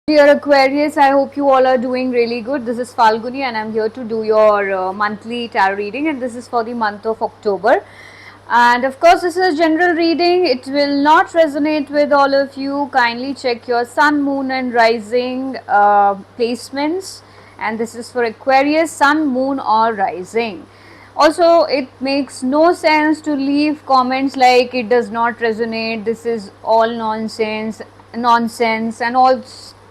Dear Aquarius, I hope you all are doing really good. This is Falguni and I'm here to do your monthly tarot reading, and this is for the month of October. And of course, this is a general reading. It will not resonate with all of you. Kindly check your sun, moon, and rising placements. And this is for Aquarius, sun, moon, or rising. Also, it makes no sense to leave comments like it does not resonate, this is all nonsense, and all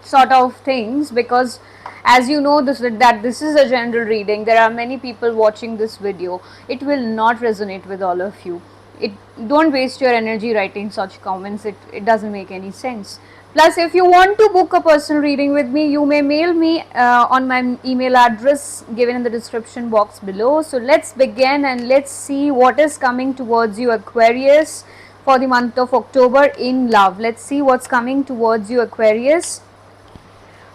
sort of things, because as you know this is a general reading. There are many people watching this video. It will not resonate with all of you. It Don't waste your energy writing such comments. It doesn't make any sense. Plus, if you want to book a personal reading with me, you may mail me on my email address given in the description box below. So let's begin and let's see what is coming towards you, Aquarius, for the month of October in love. Let's see what's coming towards you, Aquarius,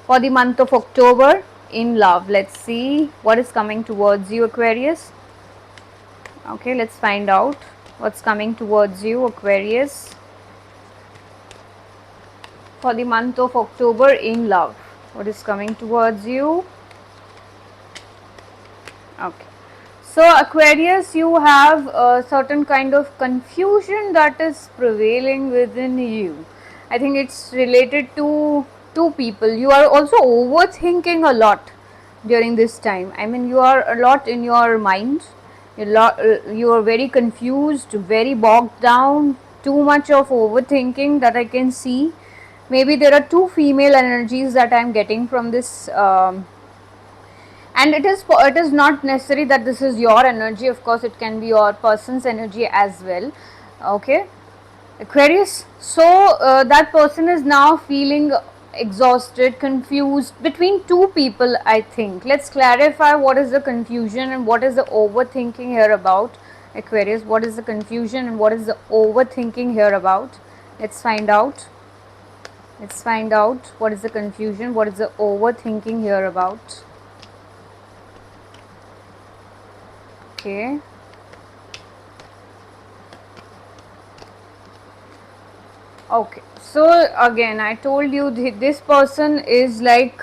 for the month of October in love. Let's see what is coming towards you, Aquarius. Okay, let's find out what's coming towards you, Aquarius, for the month of October in love. What is coming towards you? Okay. So Aquarius, you have a certain kind of confusion that is prevailing within you. I think it's related to two people. You are also overthinking a lot during this time. I mean, you are a lot in your mind. You are very confused, very bogged down, too much of overthinking that I can see. Maybe there are two female energies that I am getting from this. And it is not necessary that this is your energy. Of course, it can be your person's energy as well. Okay, Aquarius. So that person is now feeling exhausted, confused between two people, I think. Let's clarify what is the confusion and what is the overthinking here about. Aquarius, what is the confusion and what is the overthinking here about? Let's find out. Let's find out what is the confusion, what is the overthinking here about. Okay. Okay, so again, I told you this person is like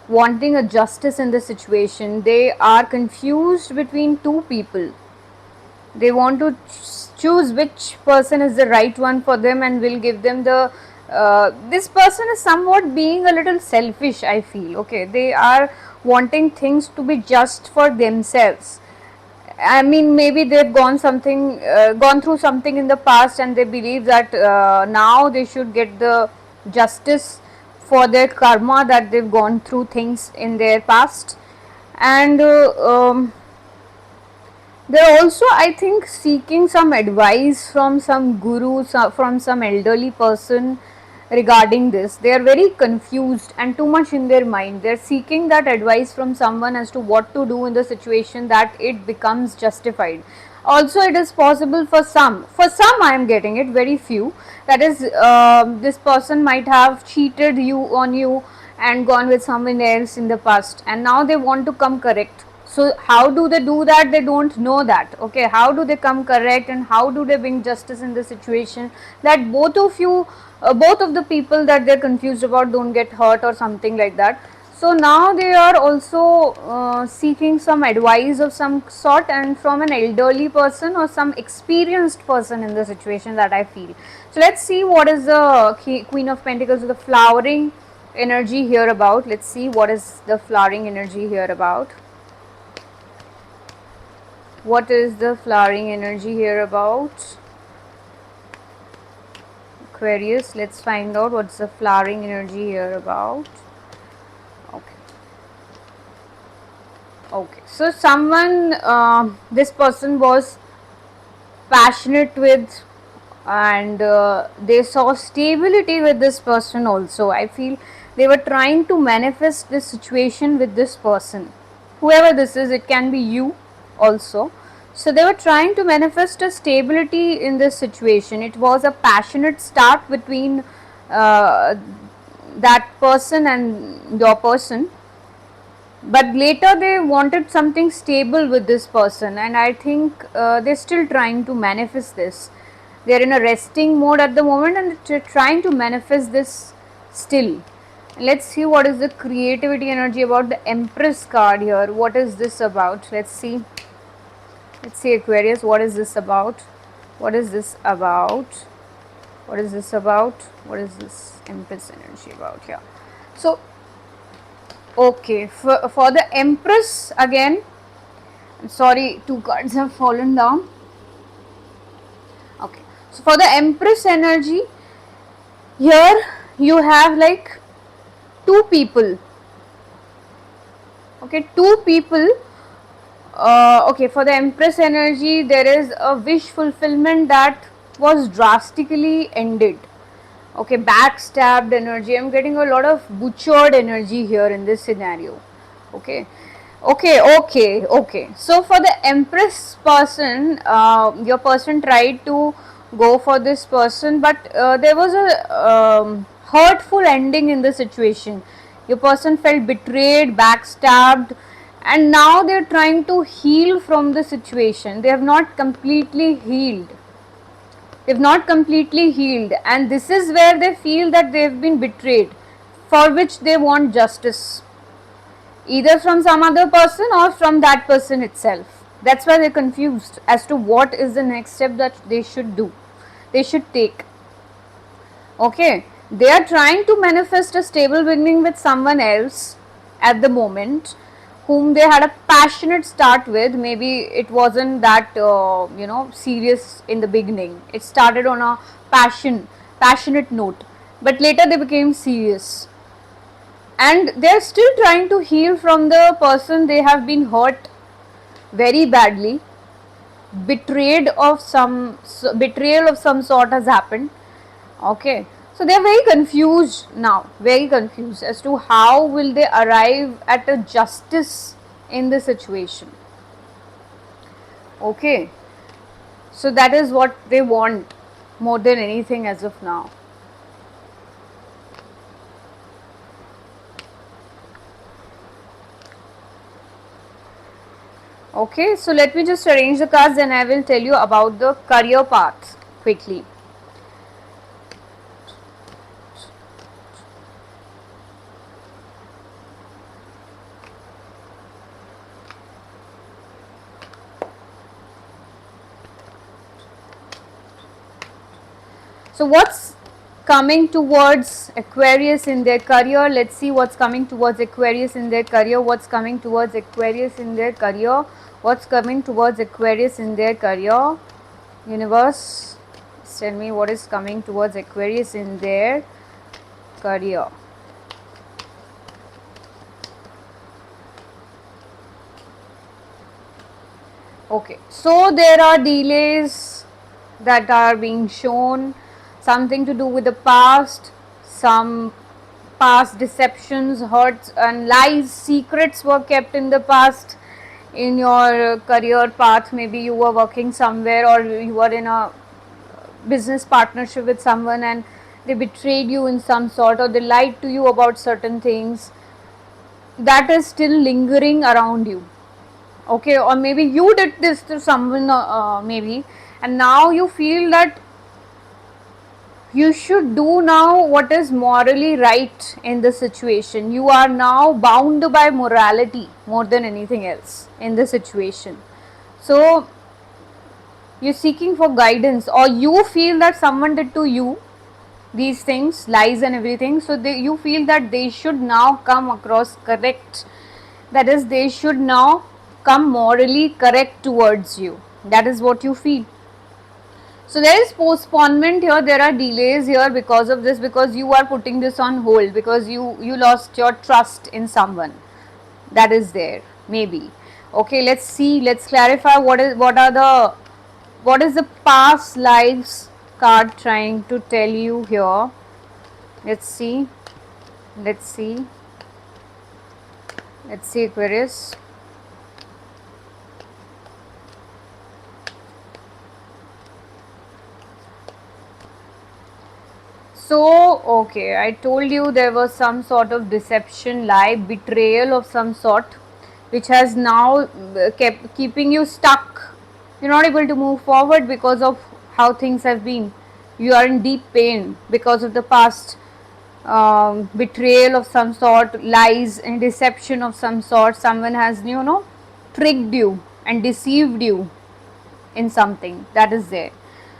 wanting a justice in the situation. They are confused between two people. They want to choose which person is the right one for them and will give them the. This person is somewhat being a little selfish, I feel. Okay, they are wanting things to be just for themselves. I mean, maybe they've gone through something in the past, and they believe that now they should get the justice for their karma, that they've gone through things in their past. And they're also, I think, seeking some advice from some guru, from some elderly person regarding this. They are very confused and too much in their mind. They're seeking that advice from someone as to what to do in the situation that it becomes justified. Also, it is possible for some. For some, I am getting it, very few. That is, this person might have cheated you and gone with someone else in the past, and now they want to come correct. So how do they do that? They don't know that. Okay, how do they come correct and how do they bring justice in the situation that both of the people that they're confused about don't get hurt or something like that. So now they are also seeking some advice of some sort, and from an elderly person or some experienced person in the situation, that I feel. So let's see what is the Queen of Pentacles, the flowering energy here about. Let's see what is the flowering energy here about. What is the flowering energy here about? Aquarius, let's find out what's the flowering energy here about. Okay. Okay. So someone, this person was passionate with, and they saw stability with this person also. I feel they were trying to manifest this situation with this person. Whoever this is, it can be you also. So they were trying to manifest a stability in this situation. It was a passionate start between that person and your person, but later they wanted something stable with this person, and I think they're still trying to manifest this. They're in a resting mode at the moment and they're trying to manifest this still. Let's see what is the creativity energy about the Empress card here. What is this about? Let's see. Let's see, Aquarius, what is this about? What is this about? What is this about? What is this Empress energy about here? So, okay, for the Empress again, I'm sorry, two cards have fallen down. Okay, so for the Empress energy, here you have like two people. Okay, two people. Okay, for the Empress energy, there is a wish fulfillment that was drastically ended. Okay, backstabbed energy. I'm getting a lot of butchered energy here in this scenario. Okay, okay. So for the Empress person, your person tried to go for this person, but there was a hurtful ending in the situation. Your person felt betrayed, backstabbed, and now they're trying to heal from the situation. They have not completely healed. They've not completely healed, and this is where they feel that they've been betrayed, for which they want justice, either from some other person or from that person itself. That's why they're confused as to what is the next step that they should do, they should take. Okay, they are trying to manifest a stable beginning with someone else at the moment, whom they had a passionate start with. Maybe it wasn't that serious in the beginning. It started on a passionate note, but later they became serious, and they are still trying to heal from the person they have been hurt very badly. Betrayal of some sort has happened. Okay, so they are very confused now, very confused as to how will they arrive at a justice in the situation. Okay, so that is what they want more than anything as of now. Okay, so let me just arrange the cards and I will tell you about the career path quickly. So what's coming towards Aquarius in their career? Let's see what's coming towards Aquarius in their career. What's coming towards Aquarius in their career? What's coming towards Aquarius in their career? Universe, tell me what is coming towards Aquarius in their career. Okay, so there are delays that are being shown, something to do with the past, some past deceptions, hurts, and lies, secrets were kept in the past in your career path. Maybe you were working somewhere or you were in a business partnership with someone and they betrayed you in some sort, or they lied to you about certain things that is still lingering around you. Okay, or maybe you did this to someone, maybe, and now you feel that you should do now what is morally right in the situation. You are now bound by morality more than anything else in the situation. So you're seeking for guidance, or you feel that someone did to you these things, lies and everything. So you feel that they should now come across correct. That is, they should now come morally correct towards you. That is what you feel. So there is postponement here, there are delays here because of this, because you are putting this on hold, because you lost your trust in someone. That is there, maybe. Okay, let's see, let's clarify what is the past lives card trying to tell you here. Let's see. Let's see. Let's see, Aquarius. So, okay, I told you there was some sort of deception, lie, betrayal of some sort, which has now kept keeping you stuck. You're not able to move forward because of how things have been. You are in deep pain because of the past. betrayal of some sort, lies and deception of some sort. Someone has, tricked you and deceived you in something that is there.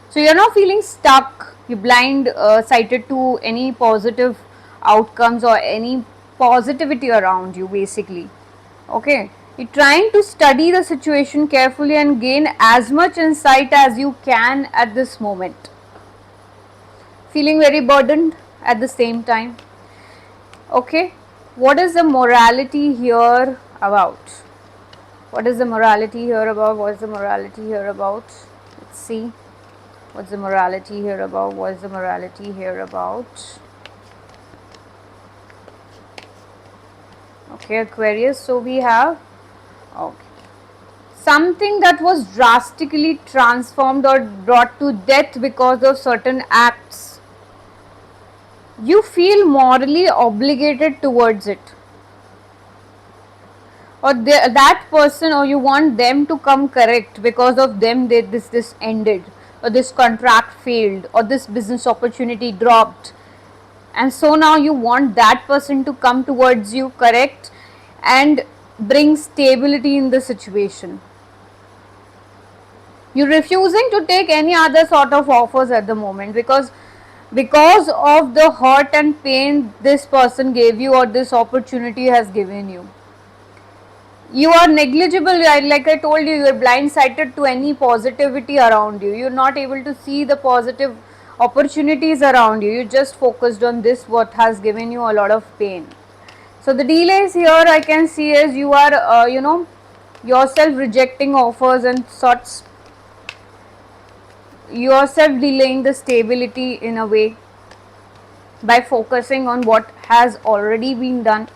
So you're not feeling stuck, you're blind sighted to any positive outcomes or any positivity around you, basically. Okay, you're trying to study the situation carefully and gain as much insight as you can at this moment. Feeling very burdened at the same time. Okay, what is the morality here about? What is the morality here about? What is the morality here about? Let's see. What's the morality here about? What is the morality here about? Okay, Aquarius. So we have, okay, something that was drastically transformed or brought to death because of certain acts. You feel morally obligated towards it, or that person, or you want them to come correct because of them this ended, or this contract failed, or this business opportunity dropped, and so now you want that person to come towards you correct and bring stability in the situation. You're refusing to take any other sort of offers at the moment because of the hurt and pain this person gave you or this opportunity has given you. You are negligible, like I told you, you are blindsided to any positivity around you. You're not able to see the positive opportunities around you. You're just focused on this, what has given you a lot of pain. So the delays here I can see is you are, yourself rejecting offers and sorts, yourself delaying the stability in a way by focusing on what has already been done,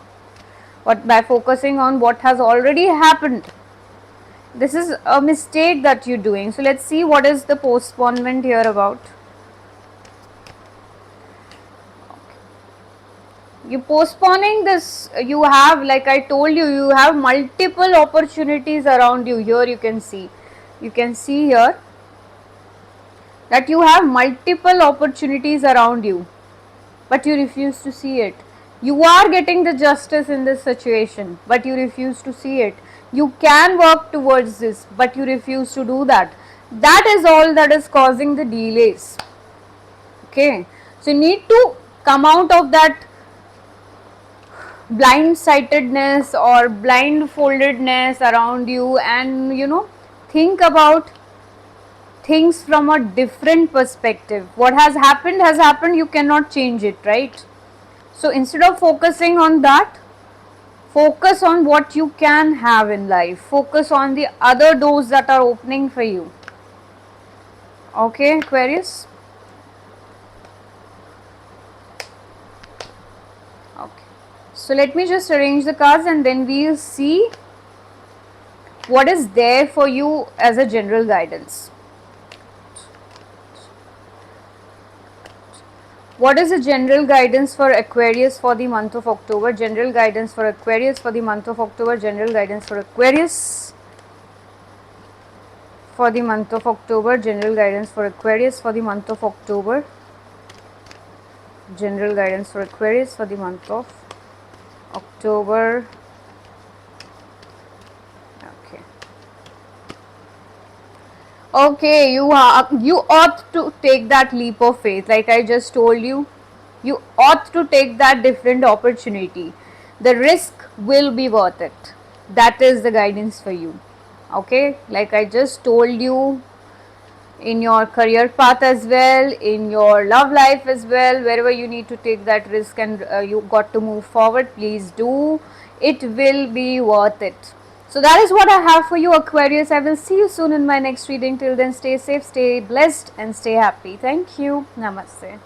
but by focusing on what has already happened. This is a mistake that you're doing. So let's see what is the postponement here about. You postponing this, you have, like I told you, you have multiple opportunities around you. Here you can see here that you have multiple opportunities around you, but you refuse to see it. You are getting the justice in this situation, but you refuse to see it. You can work towards this, but you refuse to do that. That is all that is causing the delays. Okay, so you need to come out of that blindsidedness or blindfoldedness around you, and think about things from a different perspective. What has happened, you cannot change it, right? So instead of focusing on that, focus on what you can have in life. Focus on the other doors that are opening for you. Okay, Aquarius? Okay. So let me just arrange the cards and then we'll see what is there for you as a general guidance. What is the general guidance for Aquarius for the month of October? General guidance for Aquarius for the month of October. General guidance for Aquarius for the month of October. General guidance for Aquarius for the month of October. General guidance for Aquarius for the month of October. Okay, you ought to take that leap of faith. Like I just told you, you ought to take that different opportunity. The risk will be worth it. That is the guidance for you. Okay, like I just told you, in your career path as well, in your love life as well, wherever you need to take that risk and you got to move forward, please do. It will be worth it. So that is what I have for you, Aquarius. I will see you soon in my next reading. Till then, stay safe, stay blessed and stay happy. Thank you. Namaste.